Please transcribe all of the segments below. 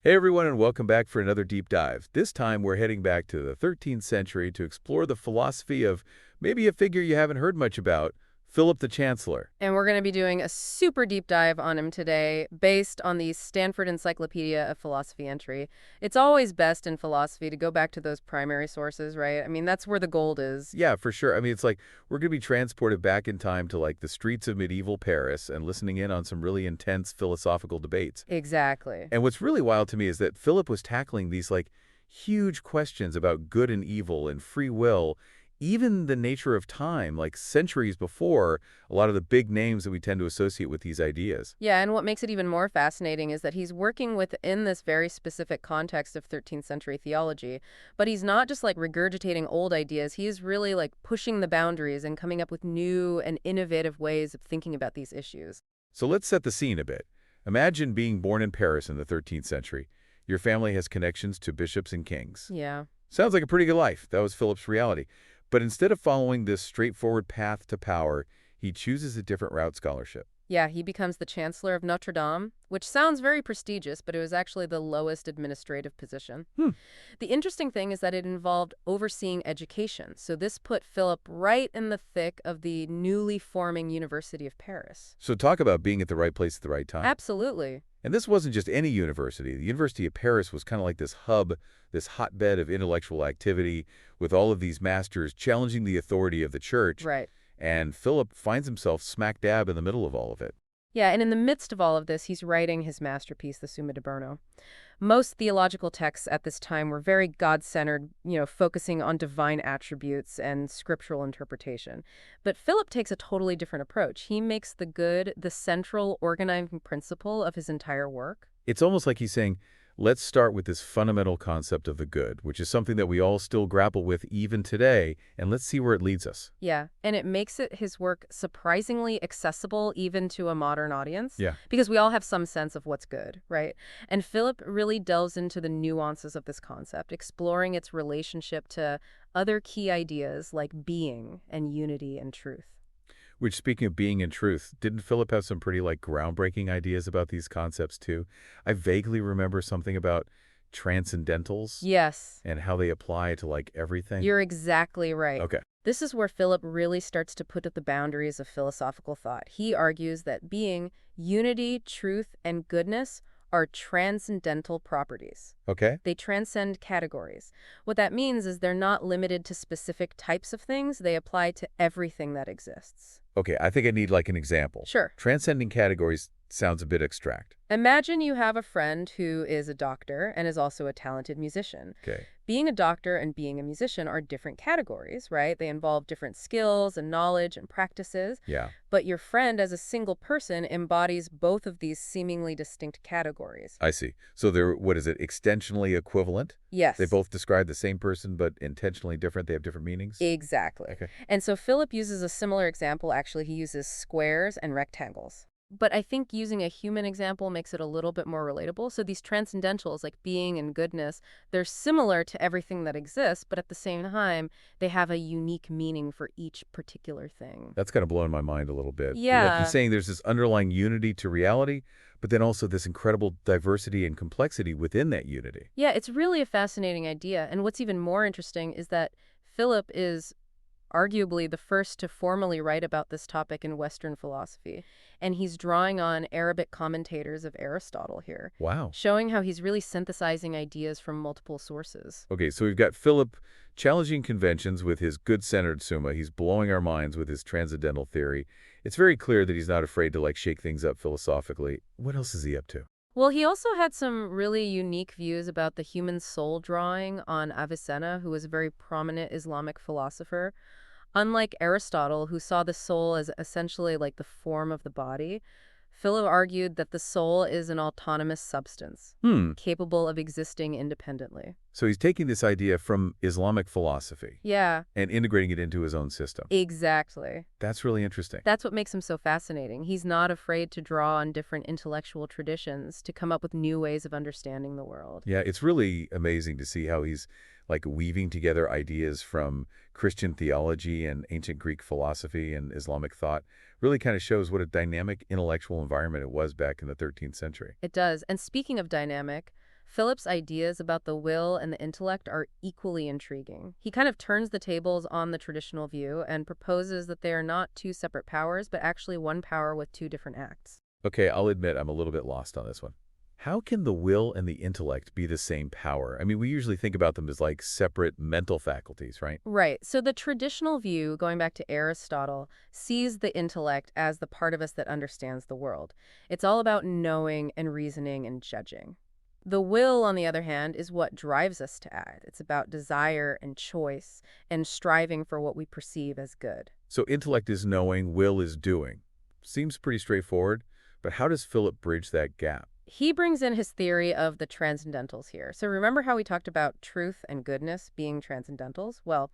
Hey everyone, and welcome back for another deep dive. This time we're heading back to the 13th century to explore the philosophy of maybe a figure you haven't heard much about, Philip the Chancellor. And we're going to be doing a super deep dive on him today based on the Stanford Encyclopedia of Philosophy entry. It's always best in philosophy to go back to those primary sources, right? I mean, that's where the gold is. Yeah, for sure. I mean, it's like we're going to be transported back in time to like the streets of medieval Paris and listening in on some really intense philosophical debates. Exactly. And what's really wild to me is that Philip was tackling these like huge questions about good and evil and free will, even the nature of time, like centuries before a lot of the big names that we tend to associate with these ideas. Yeah, and what makes it even more fascinating is that he's working within this very specific context of 13th century theology, but he's not just like regurgitating old ideas. He's really like pushing the boundaries and coming up with new and innovative ways of thinking about these issues. So let's set the scene a bit. Imagine being born in Paris in the 13th century. Your family has connections to bishops and kings. Yeah. Sounds like a pretty good life. That was Philip's reality. But instead of following this straightforward path to power, he chooses a different route: scholarship. Yeah, he becomes the Chancellor of Notre Dame, which sounds very prestigious, but it was actually the lowest administrative position. Hmm. The interesting thing is that it involved overseeing education, so this put Philip right in the thick of the newly forming University of Paris. So talk about being at the right place at the right time. Absolutely. And this wasn't just any university. The University of Paris was kind of like this hub, this hotbed of intellectual activity with all of these masters challenging the authority of the church. Right. And Philip finds himself smack dab in the middle of all of it. Yeah, and in the midst of all of this, he's writing his masterpiece, the Summa de Bono. Most theological texts at this time were very God-centered, focusing on divine attributes and scriptural interpretation. But Philip takes a totally different approach. He makes the good the central organizing principle of his entire work. It's almost like he's saying, let's start with this fundamental concept of the good, which is something that we all still grapple with even today, and let's see where it leads us. Yeah, and it makes his work surprisingly accessible even to a modern audience. Yeah. Because we all have some sense of what's good, right? And Philip really delves into the nuances of this concept, exploring its relationship to other key ideas like being and unity and truth. Which, speaking of being and truth, didn't Philip have some pretty, like, groundbreaking ideas about these concepts, too? I vaguely remember something about transcendentals Yes, and how they apply to, like, everything. you're exactly right. Okay. This is where Philip really starts to put at the boundaries of philosophical thought. He argues that being, unity, truth, and goodness are transcendental properties. Okay. They transcend categories. What that means is they're not limited to specific types of things. They apply to everything that exists. Okay, I think I need, like, an example. Sure. Transcending categories sounds a bit abstract. Imagine you have a friend who is a doctor and is also a talented musician. Okay. Being a doctor and being a musician are different categories, right? They involve different skills and knowledge and practices. Yeah. But your friend, as a single person, embodies both of these seemingly distinct categories. I see. So they're, what is it, extensionally equivalent? Yes. They both describe the same person, but intentionally different. They have different meanings? Exactly. Okay. And so Philip uses a similar example. Actually, he uses squares and rectangles. But I think using a human example makes it a little bit more relatable. So these transcendentals, like being and goodness, they're similar to everything that exists, but at the same time, they have a unique meaning for each particular thing. That's kind of blowing my mind a little bit. Like Yeah. you're saying there's this underlying unity to reality, but then also this incredible diversity and complexity within that unity. Yeah, it's really a fascinating idea. And what's even more interesting is that Philip is arguably the first to formally write about this topic in Western philosophy. And he's drawing on Arabic commentators of Aristotle here, Wow. showing how he's really synthesizing ideas from multiple sources. Okay, so we've got Philip challenging conventions with his good-centered Summa. He's blowing our minds with his transcendental theory. It's very clear that he's not afraid to, like, shake things up philosophically. What else is he up to? Well, he also had some really unique views about the human soul, drawing on Avicenna, who was a very prominent Islamic philosopher. Unlike Aristotle, who saw the soul as essentially like the form of the body, Philip argued that the soul is an autonomous substance, Hmm. capable of existing independently. So he's taking this idea from Islamic philosophy Yeah, and integrating it into his own system. exactly. That's really interesting. That's what makes him so fascinating. He's not afraid to draw on different intellectual traditions to come up with new ways of understanding the world. Yeah, it's really amazing to see how he's like weaving together ideas from Christian theology and ancient Greek philosophy and Islamic thought. Really kind of shows what a dynamic intellectual environment it was back in the 13th century. It does. And speaking of dynamic, Philip's ideas about the will and the intellect are equally intriguing. He kind of turns the tables on the traditional view and proposes that they are not two separate powers, but actually one power with two different acts. Okay, I'll admit I'm a little bit lost on this one. How can the will and the intellect be the same power? I mean, we usually think about them as like separate mental faculties, right? Right. So the traditional view, going back to Aristotle, sees the intellect as the part of us that understands the world. It's all about knowing and reasoning and judging. The will, on the other hand, is what drives us to act. It's about desire and choice and striving for what we perceive as good. So intellect is knowing, will is doing. Seems pretty straightforward, but how does Philip bridge that gap? He brings in his theory of the transcendentals here. So remember how we talked about truth and goodness being transcendentals? Well,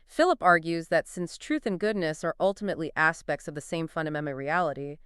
Philip argues that since truth and goodness are ultimately aspects of the same fundamental reality,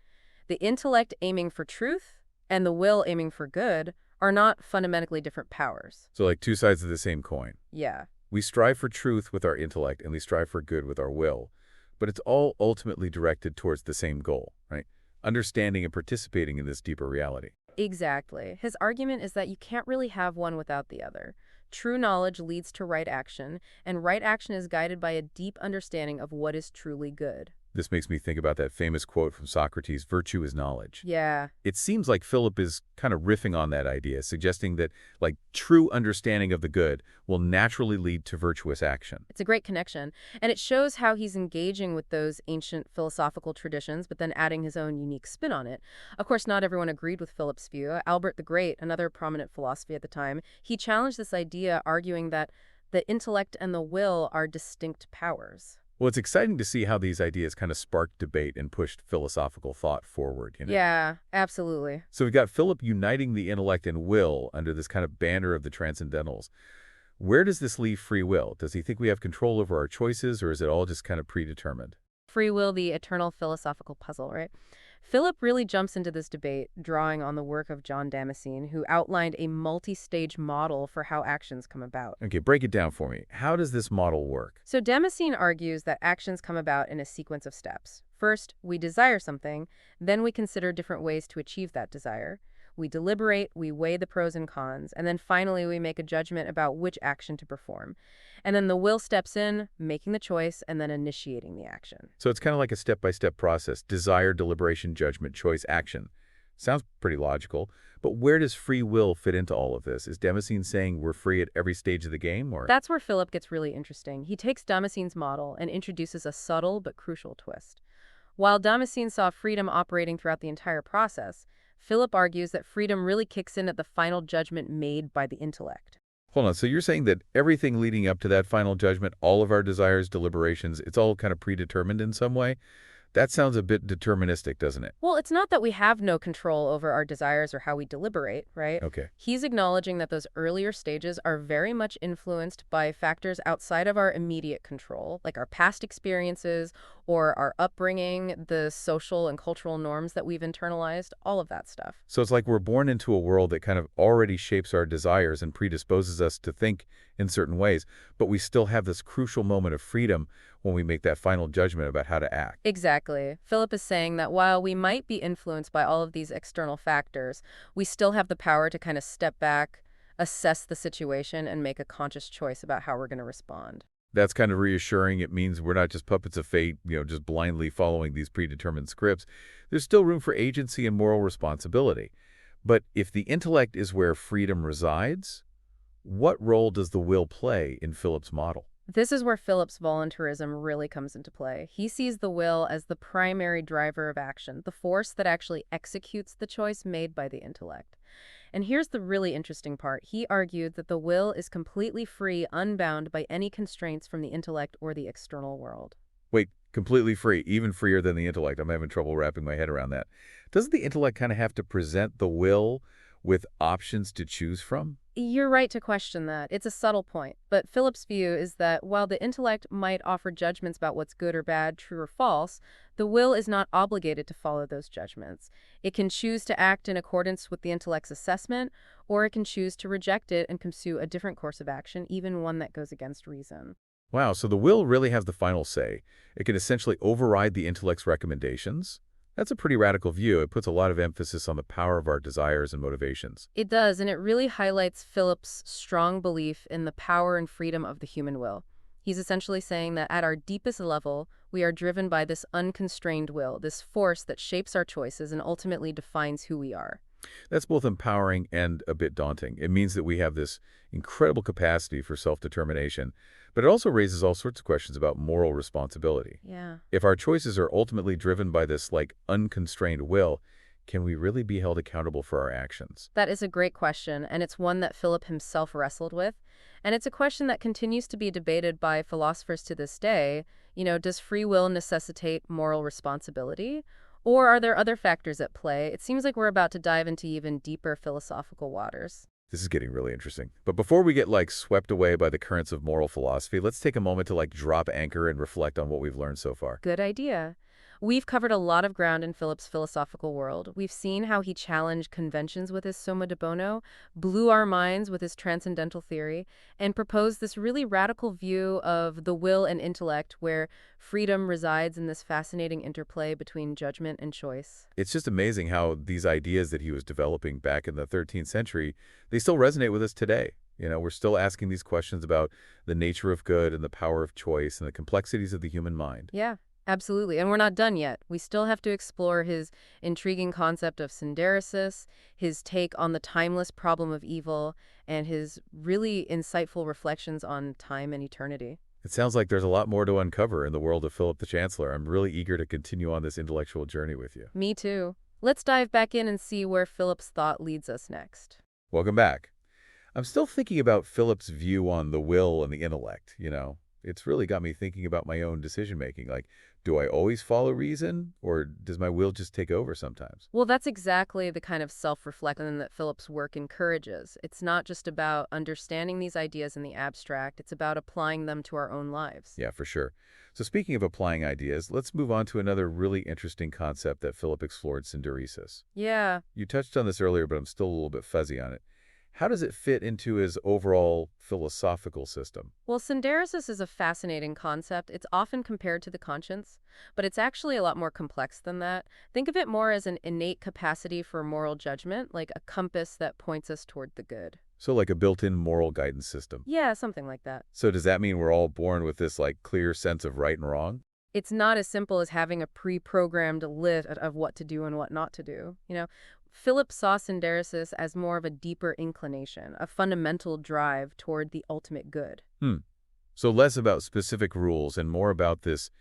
the intellect aiming for truth and the will aiming for good are not fundamentally different powers. So like two sides of the same coin. Yeah, We strive for truth with our intellect and we strive for good with our will, but it's all ultimately directed towards the same goal, right? Understanding and participating in this deeper reality. exactly. His argument is that you can't really have one without the other. True knowledge leads to right action, and right action is guided by a deep understanding of what is truly good. This makes me think about that famous quote from Socrates, virtue is knowledge. Yeah, It seems like Philip is kind of riffing on that idea, suggesting that like true understanding of the good will naturally lead to virtuous action. it's a great connection. And it shows how he's engaging with those ancient philosophical traditions, but then adding his own unique spin on it. Of course, not everyone agreed with Philip's view. Albert the Great, another prominent philosopher at the time, he challenged this idea, arguing that the intellect and the will are distinct powers. Well, it's exciting to see how these ideas kind of sparked debate and pushed philosophical thought forward. Yeah, absolutely. So we've got Philip uniting the intellect and will under this kind of banner of the transcendentals. Where does this leave free will? Does he think we have control over our choices, or is it all just kind of predetermined? Free will, the eternal philosophical puzzle, right? Philip really jumps into this debate, drawing on the work of John Damascene, who outlined a multi-stage model for how actions come about. Okay, break it down for me. How does this model work? So Damascene argues that actions come about in a sequence of steps. First, we desire something, then we consider different ways to achieve that desire. We deliberate, we weigh the pros and cons, and then finally we make a judgment about which action to perform. And then the will steps in, making the choice, and then initiating the action. So it's kind of like a step-by-step process. Desire, deliberation, judgment, choice, action. Sounds pretty logical. But where does free will fit into all of this? Is Damascene saying we're free at every stage of the game, or? That's where Philip gets really interesting. He takes Damascene's model and introduces a subtle but crucial twist. While Damascene saw freedom operating throughout the entire process, Philip argues that freedom really kicks in at the final judgment made by the intellect. Hold on, so you're saying that everything leading up to that final judgment, all of our desires, deliberations, it's all kind of predetermined in some way? That sounds a bit deterministic, doesn't it? Well, it's not that we have no control over our desires or how we deliberate, right? Okay. He's acknowledging that those earlier stages are very much influenced by factors outside of our immediate control, like our past experiences or our upbringing, the social and cultural norms that we've internalized, all of that stuff. So it's like we're born into a world that kind of already shapes our desires and predisposes us to think in certain ways, but we still have this crucial moment of freedom when we make that final judgment about how to act. Exactly. Philip is saying that while we might be influenced by all of these external factors, we still have the power to kind of step back, assess the situation, and make a conscious choice about how we're going to respond. That's kind of reassuring. It means we're not just puppets of fate, just blindly following these predetermined scripts. There's still room for agency and moral responsibility. But if the intellect is where freedom resides, what role does the will play in Philip's model? This is where Philip's voluntarism really comes into play. He sees the will as the primary driver of action, the force that actually executes the choice made by the intellect. And here's the really interesting part. He argued that the will is completely free, unbound by any constraints from the intellect or the external world. Wait, completely free, even freer than the intellect. I'm having trouble wrapping my head around that. Doesn't the intellect kind of have to present the will with options to choose from? You're right to question that. It's a subtle point. But Philip's view is that while the intellect might offer judgments about what's good or bad, true or false, the will is not obligated to follow those judgments. It can choose to act in accordance with the intellect's assessment, or it can choose to reject it and pursue a different course of action, even one that goes against reason. Wow, so the will really has the final say. It can essentially override the intellect's recommendations. That's a pretty radical view. It puts a lot of emphasis on the power of our desires and motivations. It does, and it really highlights Philip's strong belief in the power and freedom of the human will. He's essentially saying that at our deepest level, we are driven by this unconstrained will, this force that shapes our choices and ultimately defines who we are. That's both empowering and a bit daunting. It means that we have this incredible capacity for self-determination, but it also raises all sorts of questions about moral responsibility. Yeah. If our choices are ultimately driven by this, like, unconstrained will, can we really be held accountable for our actions? That is a great question, and it's one that Philip himself wrestled with. And it's a question that continues to be debated by philosophers to this day. Does free will necessitate moral responsibility? Or are there other factors at play? It seems like we're about to dive into even deeper philosophical waters. This is getting really interesting. But before we get, like, swept away by the currents of moral philosophy, let's take a moment to, like, drop anchor and reflect on what we've learned so far. Good idea. We've covered a lot of ground in Philip's philosophical world. We've seen how he challenged conventions with his Summa de Bono, blew our minds with his transcendental theory, and proposed this really radical view of the will and intellect where freedom resides in this fascinating interplay between judgment and choice. It's just amazing how these ideas that he was developing back in the 13th century, they still resonate with us today. We're still asking these questions about the nature of good and the power of choice and the complexities of the human mind. Yeah, absolutely. And we're not done yet. We still have to explore his intriguing concept of synderesis, his take on the timeless problem of evil, and his really insightful reflections on time and eternity. It sounds like there's a lot more to uncover in the world of Philip the Chancellor. I'm really eager to continue on this intellectual journey with you. Me too. Let's dive back in and see where Philip's thought leads us next. Welcome back. I'm still thinking about Philip's view on the will and the intellect. It's really got me thinking about my own decision-making. Like, do I always follow reason, or does my will just take over sometimes? Well, that's exactly the kind of self-reflection that Philip's work encourages. It's not just about understanding these ideas in the abstract, it's about applying them to our own lives. Yeah, for sure. So speaking of applying ideas, let's move on to another really interesting concept that Philip explored, synderesis. Yeah. You touched on this earlier, but I'm still a little bit fuzzy on it. How does it fit into his overall philosophical system? Well, synderesis is a fascinating concept. It's often compared to the conscience, but it's actually a lot more complex than that. Think of it more as an innate capacity for moral judgment, like a compass that points us toward the good. So like a built-in moral guidance system. Yeah, something like that. So does that mean we're all born with this, like, clear sense of right and wrong? It's not as simple as having a pre-programmed list of what to do and what not to do. Philip saw synderesis as more of a deeper inclination, a fundamental drive toward the ultimate good. So less about specific rules and more about this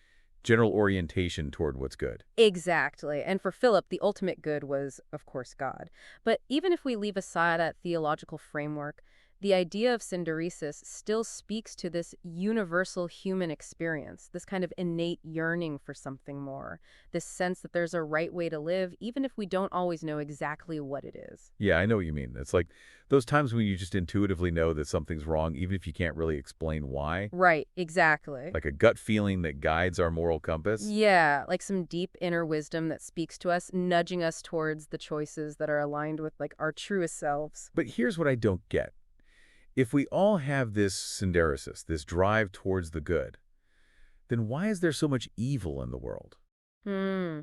general orientation toward what's good. Exactly. And for Philip, the ultimate good was, of course, God. But even if we leave aside that theological framework, the idea of synderesis still speaks to this universal human experience, this kind of innate yearning for something more, this sense that there's a right way to live, even if we don't always know exactly what it is. Yeah, I know what you mean. It's like those times when you just intuitively know that something's wrong, even if you can't really explain why. Right, exactly. Like a gut feeling that guides our moral compass. Yeah, like some deep inner wisdom that speaks to us, nudging us towards the choices that are aligned with like our truest selves. But here's what I don't get. If we all have this synderesis, this drive towards the good, then why is there so much evil in the world? Hmm.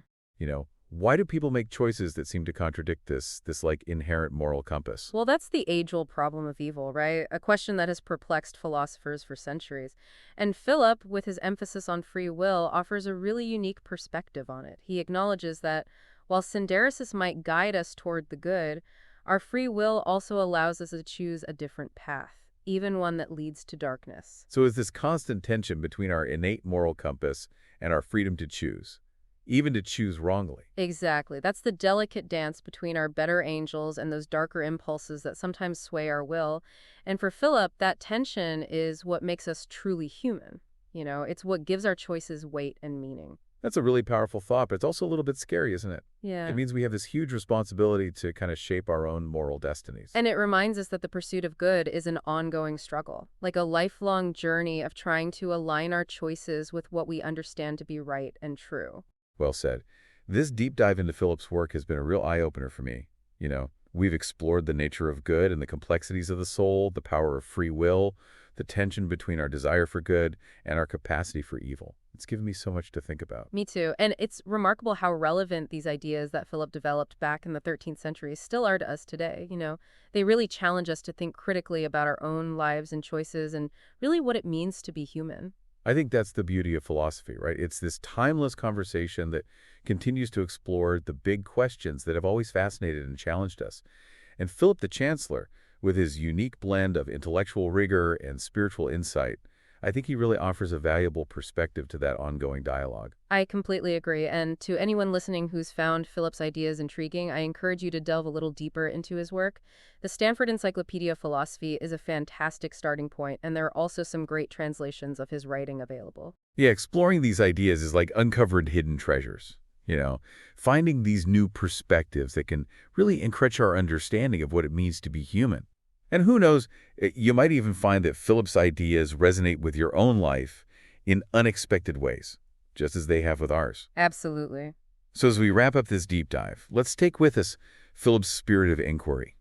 Why do people make choices that seem to contradict this like inherent moral compass? Well, that's the age-old problem of evil, right? A question that has perplexed philosophers for centuries. And Philip, with his emphasis on free will, offers a really unique perspective on it. He acknowledges that while synderesis might guide us toward the good, our free will also allows us to choose a different path, even one that leads to darkness. So is this constant tension between our innate moral compass and our freedom to choose, even to choose wrongly? Exactly. That's the delicate dance between our better angels and those darker impulses that sometimes sway our will. And for Philip, that tension is what makes us truly human. It's what gives our choices weight and meaning. That's a really powerful thought, but it's also a little bit scary, isn't it? Yeah. It means we have this huge responsibility to kind of shape our own moral destinies. And it reminds us that the pursuit of good is an ongoing struggle, like a lifelong journey of trying to align our choices with what we understand to be right and true. Well said. This deep dive into Philip's work has been a real eye-opener for me. We've explored the nature of good and the complexities of the soul, the power of free will, the tension between our desire for good and our capacity for evil. It's given me so much to think about. Me too. And it's remarkable how relevant these ideas that Philip developed back in the 13th century still are to us today. They really challenge us to think critically about our own lives and choices and really what it means to be human. I think that's the beauty of philosophy, right? It's this timeless conversation that continues to explore the big questions that have always fascinated and challenged us. And Philip the Chancellor, with his unique blend of intellectual rigor and spiritual insight, I think he really offers a valuable perspective to that ongoing dialogue. I completely agree. And to anyone listening who's found Philip's ideas intriguing, I encourage you to delve a little deeper into his work. The Stanford Encyclopedia of Philosophy is a fantastic starting point, and there are also some great translations of his writing available. Yeah, exploring these ideas is like uncovering hidden treasures. Finding these new perspectives that can really enrich our understanding of what it means to be human. And who knows, you might even find that Philip's ideas resonate with your own life in unexpected ways, just as they have with ours. Absolutely. So as we wrap up this deep dive, let's take with us Philip's spirit of inquiry,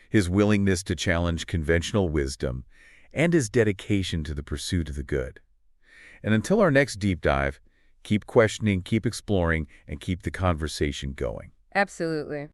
his willingness to challenge conventional wisdom, and his dedication to the pursuit of the good. And until our next deep dive, keep questioning, keep exploring, and keep the conversation going. Absolutely.